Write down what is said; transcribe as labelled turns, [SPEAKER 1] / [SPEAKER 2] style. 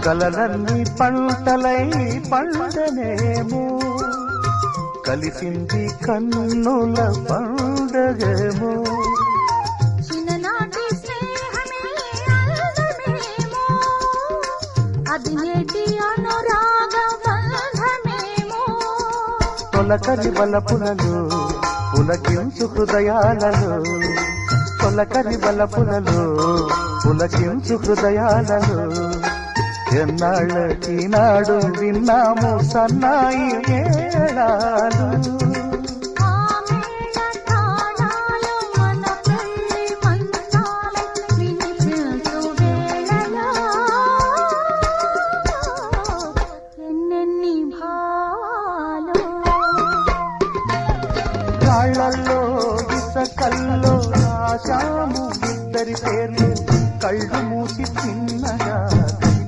[SPEAKER 1] కలలన్నీ పంటలై పండనేమో కలిసింది కన్నుల పండగేమో
[SPEAKER 2] చిన్ననాటి స్నేహమే అందమేమో అది నేటి అనురాగ బంధమేమో
[SPEAKER 1] తొలకరి బలపులలో పులకించు హృదయాలలో తొలకరి బలపులలో పులకించు హృదయాలలో ఎన్నాళ్ళకి నాడు విన్నాము సన్నాయి మేళాలు కాళ్ళల్లో ఇసకల్లో రాశాము ఇద్దరి పేర్లు కళ్ళు